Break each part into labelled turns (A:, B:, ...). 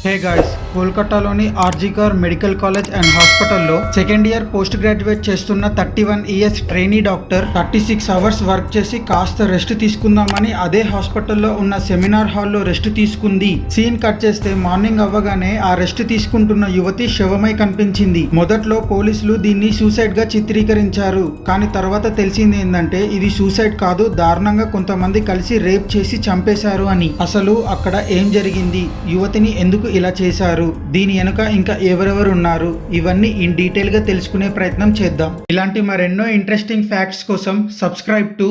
A: హే guys, కోల్కతాలోని RG Kar medical college and హాస్పిటల్లో second year post graduate చేస్తున్న 31 years trainee doctor 36 hours work చేసి కాస్త రెస్ట్ తీసుకుందామని అదే హాస్పిటల్లో ఉన్న సెమినార్ హాల్లో రెస్ట్ తీసుకుంది. సీన్ కట్ చేస్తే మార్నింగ్ అవ్వగానే ఆ రెస్ట్ తీసుకుంటున్న యువతి శవమై కనిపించింది. మొదట్లో పోలీసులు దీన్ని సూసైడ్ గా చిత్రీకరించారు. కానీ తర్వాత తెలిసింది ఏంటంటే ఇది సూసైడ్ కాదు, దారుణంగా కొంతమంది కలిసి రేప్ చేసి చంపేశారు అని. అసలు అక్కడ ఏం జరిగింది, యువతిని ఎందుకు ఇలా చేశారు, దీని వెనుక ఇంకా ఎవరెవరు ఉన్నారు, ఇవన్నీ ఇన్ డీటెయిల్ గా తెలుసుకునే ప్రయత్నం చేద్దాం. ఇలాంటి మరెన్నో ఇంట్రెస్టింగ్ ఫ్యాక్ట్స్ కోసం సబ్స్క్రైబ్ టు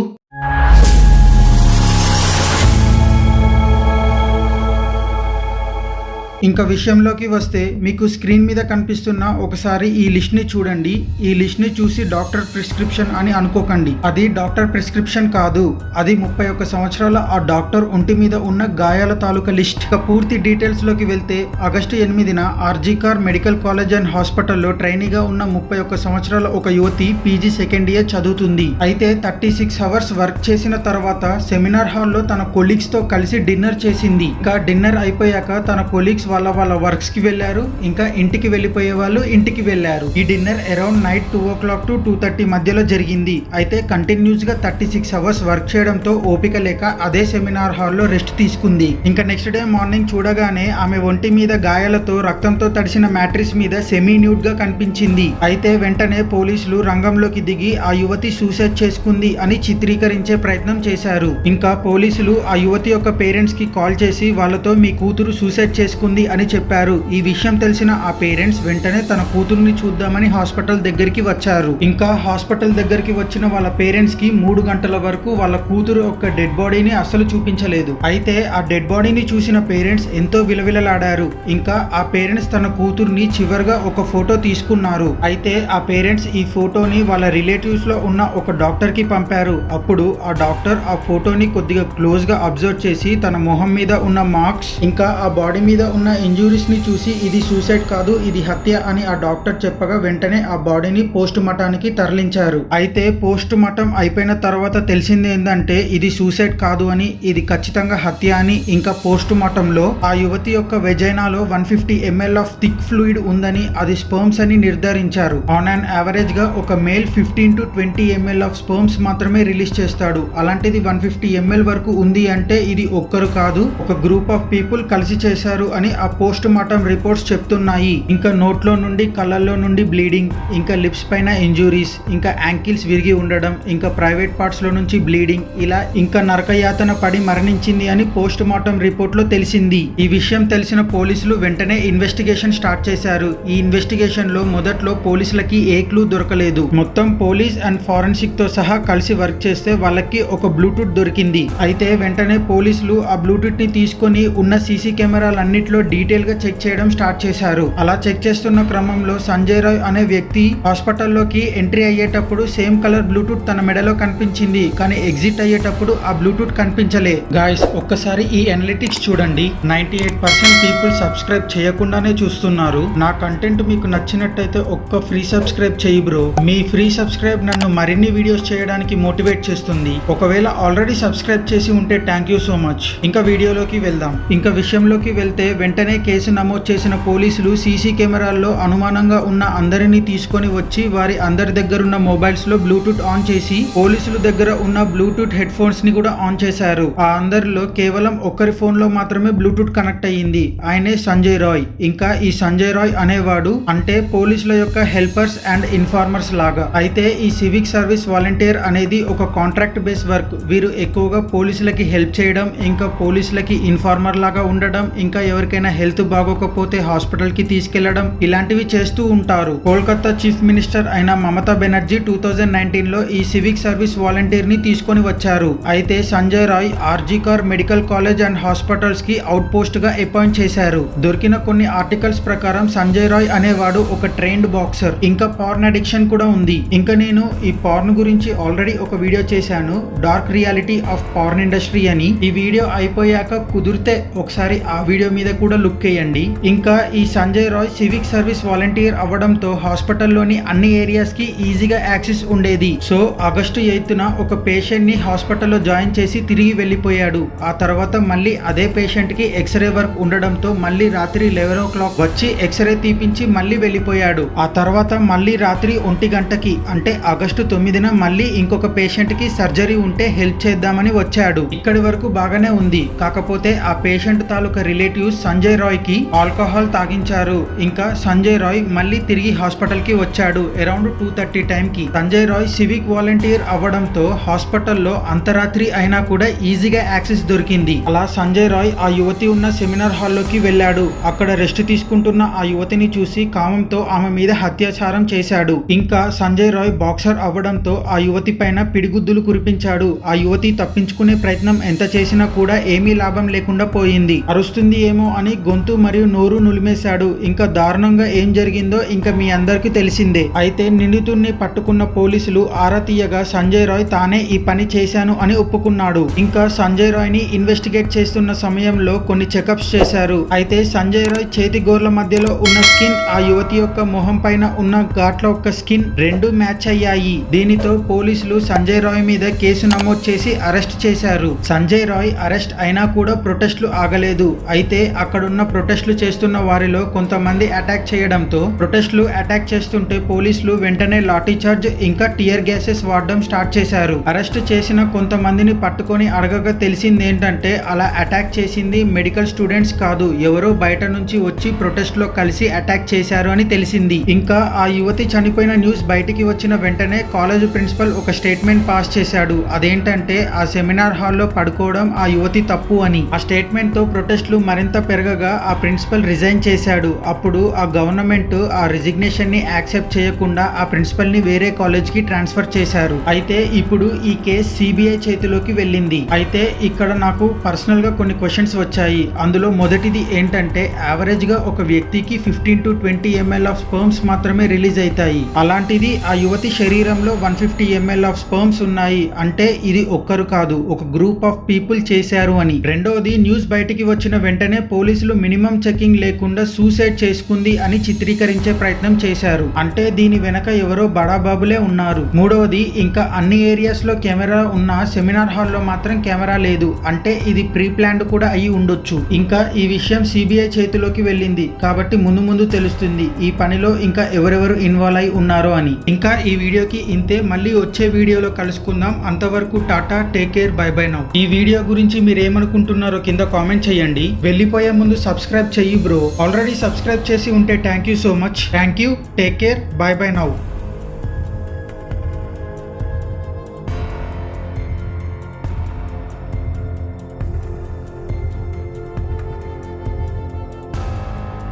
A: ఇంకా విషయంలోకి వస్తే మీకు స్క్రీన్ మీద కనిపిస్తున్న ఒకసారి ఈ లిస్ట్ ని చూడండి. ఈ లిస్ట్ ని చూసి డాక్టర్ ప్రిస్క్రిప్షన్ అని అనుకోకండి. అది డాక్టర్ ప్రిస్క్రిప్షన్ కాదు, అది 31 సంవత్సరాల ఆ డాక్టర్ ఒంటి మీద ఉన్న గాయాల తాలూకా లిస్ట్. ఇక పూర్తి డీటెయిల్స్ లోకి వెళ్తే ఆగస్టు 8న ఆర్జికర్ మెడికల్ కాలేజ్ అండ్ హాస్పిటల్లో ట్రైనీగా ఉన్న 31 సంవత్సరాల ఒక యువతి పీజీ సెకండ్ ఇయర్ చదువుతుంది. అయితే 36 అవర్స్ వర్క్ చేసిన తర్వాత సెమినార్ హాల్లో తన కొలీగ్స్ తో కలిసి డిన్నర్ చేసింది. ఇంకా డిన్నర్ అయిపోయాక తన కొలీగ్స్ వాళ్ళ వర్క్స్ కి వెళ్లారు. ఇంకా ఇంటికి వెళ్లిపోయే వాళ్ళు ఇంటికి వెళ్లారు. ఈ dinner around night 2 o'clock to 2:30 మధ్యలో జరిగింది. అయితే కంటిన్యూస్ గా 36 అవర్స్ వర్క్ చేయడంతో ఓపిక లేక అదే సెమినార్ హాల్లో రెస్ట్ తీసుకుంది. ఇంకా నెక్స్ట్ డే మార్నింగ్ చూడగానే ఆమె ఒంటి మీద గాయాలతో రక్తంతో తడిసిన మ్యాట్రిస్ మీద సెమీ న్యూడ్ గా కనిపించింది. అయితే వెంటనే పోలీసులు రంగంలోకి దిగి ఆ యువతి సూసైడ్ చేసుకుంది అని చిత్రీకరించే ప్రయత్నం చేశారు. ఇంకా పోలీసులు ఆ యువతి యొక్క పేరెంట్స్ కి కాల్ చేసి వాళ్ళతో మీ కూతురు సూసైడ్ చేసుకుంది అని చెప్పారు. ఈ విషయం తెలిసిన ఆ పేరెంట్స్ వెంటనే తన కూతురుని చూద్దామని హాస్పిటల్ దగ్గరికి వచ్చారు. ఇంకా హాస్పిటల్ దగ్గరికి వచ్చిన వాళ్ళ పేరెంట్స్ కి 3 గంటల వరకు వాళ్ళ కూతురు యొక్క డెడ్ బాడీని అస్సలు చూపించలేదు. అయితే ఆ డెడ్ బాడీని చూసిన పేరెంట్స్ ఎంతో విలవిలలాడారు. ఇంకా ఆ పేరెంట్స్ తన కూతురుని చివరిగా ఒక ఫోటో తీసుకున్నారు. అయితే ఆ పేరెంట్స్ ఈ ఫోటోని వాళ్ళ రిలేటివ్స్ లో ఉన్న ఒక డాక్టర్ కి పంపారు. అప్పుడు ఆ డాక్టర్ ఆ ఫోటోని కొద్దిగా క్లోజ్ గా అబ్జర్వ్ చేసి తన మొహం మీద ఉన్న మార్క్స్ ఇంకా ఆ బాడీ మీద ఉన్న ఇంజురీస్ ని చూసి ఇది సూసైడ్ కాదు, ఇది హత్య అని ఆ డాక్టర్ చెప్పగా వెంటనే ఆ బాడీని పోస్ట్ మార్టానికి తరలించారు. అయితే పోస్ట్ మార్టం అయిపోయిన తర్వాత తెలిసింది ఏంటంటే ఇది సూసైడ్ కాదు అని, ఇది ఖచ్చితంగా హత్య అని. ఇంకా పోస్ట్ మార్టంలో ఆ యువతి యొక్క వెజైనాలో 150 ml ఆఫ్ థిక్ ఫ్లూయిడ్ ఉందని, అది స్పర్మ్స్ అని నిర్ధారించారు. ఆన్ అన్ యావరేజ్ గా ఒక male 15 to 20 ml of sperms మాత్రమే రిలీజ్ చేస్తాడు. అలాంటిది 150 ml వరకు ఉంది అంటే ఇది ఒక్కరు కాదు, ఒక గ్రూప్ ఆఫ్ పీపుల్ కలిసి చేశారు అని ఆ పోస్ట్ మార్టం రిపోర్ట్స్ చెప్తున్నాయి. ఇంకా నోట్లో నుండి కళ్ళల్లో నుండి బ్లీడింగ్, ఇంకా లిప్స్ పైన ఇంజురీస్, ఇంకా యాంకిల్స్ విరిగి ఉండడం, ఇంకా ప్రైవేట్ పార్ట్స్ లో నుంచి బ్లీడింగ్, ఇలా ఇంకా నరకయాతన పడి మరణించింది అని పోస్ట్ మార్టం రిపోర్ట్ లో తెలిసింది. ఈ విషయం తెలిసిన పోలీసులు వెంటనే ఇన్వెస్టిగేషన్ స్టార్ట్ చేశారు. ఈ ఇన్వెస్టిగేషన్ లో మొదట్లో పోలీసులకి ఏ క్లూ దొరకలేదు. మొత్తం పోలీస్ అండ్ ఫారెన్సిక్ తో సహా కలిసి వర్క్ చేస్తే వాళ్ళకి ఒక బ్లూటూత్ దొరికింది. అయితే వెంటనే పోలీసులు ఆ బ్లూటూత్ ని తీసుకొని ఉన్న సీసీ కెమెరాలన్నిట్లో డీటెయిల్ గా చెక్ చేయడం స్టార్ట్ చేశారు. అలా చెక్ చేస్తున్న క్రమంలో సంజయ్ రాయ్ అనే వ్యక్తి హాస్పిటల్లోకి ఎంట్రీ అయ్యేటప్పుడు సేమ్ కలర్ బ్లూటూత్ తన మెడలో కనిపించింది. కానీ ఎగ్జిట్ అయ్యేటప్పుడు ఆ బ్లూటూత్ కనిపించలే. గాయ్స్, ఒక్కసారి ఈ అనలిటిక్స్ చూడండి. 98% పీపుల్ సబ్స్క్రైబ్ చేయకుండానే చూస్తున్నారు. నా కంటెంట్ మీకు నచ్చినట్టయితే ఒక్క ఫ్రీ సబ్స్క్రైబ్ చేయి బ్రో. మీ ఫ్రీ సబ్స్క్రైబ్ నన్ను మరిన్ని వీడియోస్ చేయడానికి మోటివేట్ చేస్తుంది. ఒకవేళ ఆల్రెడీ సబ్స్క్రైబ్ చేసి ఉంటే థ్యాంక్ యూ సో మచ్. ఇంకా వీడియోలోకి వెళ్దాం. ఇంకా విషయంలోకి వెళ్తే వెంటనే కేసు నమోదు చేసిన పోలీసులు సీసీ కెమెరాల్లో అనుమానంగా ఉన్న అందరినీ తీసుకొని వచ్చి వారి అందరి దగ్గరున్న మొబైల్స్ లో బ్లూటూత్ ఆన్ చేసి పోలీసుల దగ్గర ఉన్న బ్లూటూత్ హెడ్ ఫోన్స్ ని కూడా ఆన్ చేశారు. ఆ అందరిలో కేవలం ఒక్కరి ఫోన్ లో మాత్రమే బ్లూటూత్ కనెక్ట్ అయ్యింది. ఆయనే సంజయ్ రాయ్. ఇంకా ఈ సంజయ్ రాయ్ అనేవాడు అంటే పోలీసుల యొక్క హెల్పర్స్ అండ్ ఇన్ఫార్మర్స్ లాగా. అయితే ఈ సివిక్ సర్వీస్ వాలంటీర్ అనేది ఒక కాంట్రాక్ట్ బేస్ వర్క్. వీరు ఎక్కువగా పోలీసులకి హెల్ప్ చేయడం, ఇంకా పోలీసులకి ఇన్ఫార్మర్ లాగా ఉండడం, ఇంకా ఎవరికైనా హెల్త్ బాగోకపోతే హాస్పిటల్ కి తీసుకెళ్లడం, ఇలాంటివి చేస్తూ ఉంటారు. కోల్కతా చీఫ్ మినిస్టర్ అయిన మమతా బెనర్జీ 2019 లో ఈ సివిక్ సర్వీస్ వాలంటీర్ ని తీసుకొని వచ్చారు. అయితే Sanjay Roy RG Kar medical college and hospitals కి అవుట్ పోస్ట్ గా అపాయింట్ చేశారు. దొరికిన కొన్ని ఆర్టికల్స్ ప్రకారం సంజయ్ రాయ్ అనేవాడు ఒక ట్రైన్డ్ బాక్సర్. ఇంకా పార్న్ అడిక్షన్ కూడా ఉంది. ఇంకా నేను ఈ పార్న్ గురించి ఆల్రెడీ ఒక వీడియో చేశాను, dark reality of porn industry అని. ఈ వీడియో అయిపోయాక కుదిరితే ఒకసారి ఆ వీడియో మీద కూడా కూడా లుక్ వేయండి. ఇంకా ఈ Sanjay Roy civic service volunteer అవ్వడంతో హాస్పిటల్లోని అన్ని ఏరియాస్ కి ఈజీగా యాక్సెస్ ఉండేది. సో ఆగస్టు 8న ఒక పేషెంట్ ని హాస్పిటల్లో జాయిన్ చేసి తిరిగి వెళ్లిపోయాడు. ఆ తర్వాత మళ్ళీ అదే పేషెంట్ కి ఎక్స్రే వర్క్ ఉండడంతో మళ్ళీ రాత్రి 11 o'clock వచ్చి ఎక్స్రే తీపించి మళ్ళీ వెళ్లిపోయాడు. ఆ తర్వాత మళ్ళీ రాత్రి 1 గంటకి అంటే ఆగస్టు 9న మళ్ళీ ఇంకొక పేషెంట్ కి సర్జరీ ఉంటే హెల్ప్ చేద్దామని వచ్చాడు. ఇక్కడి వరకు బాగానే ఉంది. కాకపోతే ఆ పేషెంట్ తాలూకా రిలేటివ్స్ సంజయ్ రాయ్ కి ఆల్కహాల్ తాగించారు. ఇంకా సంజయ్ రాయ్ మళ్ళీ తిరిగి హాస్పిటల్ కి వచ్చాడు అరౌండ్ 2:30 టైంకి. సంజయ్ రాయ్ సివిక్ వాలంటీర్ అవ్వడంతో హాస్పిటల్లో అంతరాత్రి అయినా కూడా ఈజీగా యాక్సెస్ దొరికింది. అలా సంజయ్ రాయ్ ఆ యువతి ఉన్న సెమినార్ హాల్లోకి వెళ్ళాడు. అక్కడ రెస్ట్ తీసుకుంటున్న ఆ యువతిని చూసి కామంతో ఆమె మీద అత్యాచారం చేశాడు. ఇంకా సంజయ్ రాయ్ బాక్సర్ అవ్వడంతో ఆ యువతి పైన పిడిగుద్దులు కురిపించాడు. ఆ యువతి తప్పించుకునే ప్రయత్నం ఎంత చేసినా కూడా ఏమీ లాభం లేకుండా పోయింది. అరుస్తుంది ఏమో అని గొంతు మరియు నోరు నులిమేశాడు. ఇంకా దారుణంగా ఏం జరిగిందో ఇంకా మీ అందరికీ తెలిసిందే. అయితే నిందితుడిని పట్టుకున్న పోలీసులు ఆరా తీయగా సంజయ్ రాయ్ తానే ఈ పని చేశాను అని ఒప్పుకున్నాడు. ఇంకా సంజయ్ రాయ్ ని ఇన్వెస్టిగేట్ చేస్తున్న సమయంలో కొన్ని చెకప్స్ చేశారు. అయితే సంజయ్ రాయ్ చేతి గోర్ల మధ్యలో ఉన్న స్కిన్ ఆ యువతి యొక్క మొహం పైన ఉన్న ఘాట్ల యొక్క స్కిన్ రెండు మ్యాచ్ అయ్యాయి. దీనితో పోలీసులు సంజయ్ రాయ్ మీద కేసు నమోదు చేసి అరెస్ట్ చేశారు. సంజయ్ రాయ్ అరెస్ట్ అయినా కూడా ప్రొటెస్ట్లు ఆగలేదు. అయితే అక్కడున్న ప్రొటెస్ట్లు చేస్తున్న వారిలో కొంతమంది అటాక్ చేయడంతో ప్రొటెస్ట్లు అటాక్ చేస్తుంటే పోలీసులు వెంటనే లాఠీ చార్జ్ ఇంకా టియర్ గ్యాసెస్ వాడడం స్టార్ట్ చేశారు. అరెస్ట్ చేసిన కొంతమందిని పట్టుకొని అడగగా తెలిసింది ఏంటంటే అలా అటాక్ చేసింది మెడికల్ స్టూడెంట్స్ కాదు, ఎవరో బయట నుంచి వచ్చి ప్రొటెస్ట్ లో కలిసి అటాక్ చేశారు అని తెలిసింది. ఇంకా ఆ యువతి చనిపోయిన న్యూస్ బయటికి వచ్చిన వెంటనే కాలేజ్ ప్రిన్సిపల్ ఒక స్టేట్మెంట్ పాస్ చేశాడు. అదేంటంటే ఆ సెమినార్ హాల్లో పడుకోవడం ఆ యువతి తప్పు అని. ఆ స్టేట్మెంట్ తో ప్రొటెస్ట్లు మరింత పెరగగా ఆ ప్రిన్సిపల్ రిజైన్ చేశాడు. అప్పుడు ఆ గవర్నమెంట్ ఆ రిజిగ్నేషన్ ని యాక్సెప్ట్ చేయకుండా ఆ ప్రిన్సిపల్ ని వేరే కాలేజ్ కి ట్రాన్స్ఫర్ చేశారు. అయితే ఇప్పుడు ఈ కేసు సిబిఐ చేతిలోకి వెళ్ళింది. అయితే ఇక్కడ నాకు పర్సనల్ గా కొన్ని క్వశ్చన్స్ వచ్చాయి. అందులో మొదటిది ఏంటంటే యావరేజ్ గా ఒక వ్యక్తికి 15 to 20 ml ఆఫ్ స్పర్మ్స్ మాత్రమే రిలీజ్ అవుతాయి. అలాంటిది ఆ యువతి శరీరంలో 150 ml ఆఫ్ స్పర్మ్స్ ఉన్నాయి. అంటే ఇది ఒక్కరు కాదు, ఒక గ్రూప్ ఆఫ్ పీపుల్ చేశారు అని. రెండోది న్యూస్ బయటికి వచ్చిన వెంటనే పోలీసులు మినిమం చెకింగ్ లేకుండా సూసైడ్ చేసుకుంది అని చిత్రీకరించే ప్రయత్నం చేశారు. అంటే దీని వెనక ఎవరో బడాబాబులే ఉన్నారు. మూడవది ఇంకా అన్ని ఏరియాస్ లో కెమెరా ఉన్న సెమినార్ హాల్లో మాత్రం కెమెరా లేదు. అంటే ఇది ప్రీ ప్లాన్డ్ కూడా అయి ఉండొచ్చు. ఇంకా ఈ విషయం సిబిఐ చేతిలోకి వెళ్ళింది కాబట్టి ముందు ముందు తెలుస్తుంది ఈ పనిలో ఇంకా ఎవరెవరు ఇన్వాల్వ్ అయి ఉన్నారో అని. ఇంకా ఈ వీడియోకి ఇంతే. మళ్ళీ వచ్చే వీడియోలో కలుసుకుందాం. అంతవరకు Tata, take care, by by now. ఈ వీడియో గురించి మీరు ఏమనుకుంటున్నారో కింద కామెంట్ చేయండి. వెళ్ళిపోయే ముందు సబ్స్క్రైబ్ చెయ్యి బ్రో. ఆల్రెడీ సబ్స్క్రైబ్ చేసి ఉంటే thank you so much. Thank you, take care, by by now.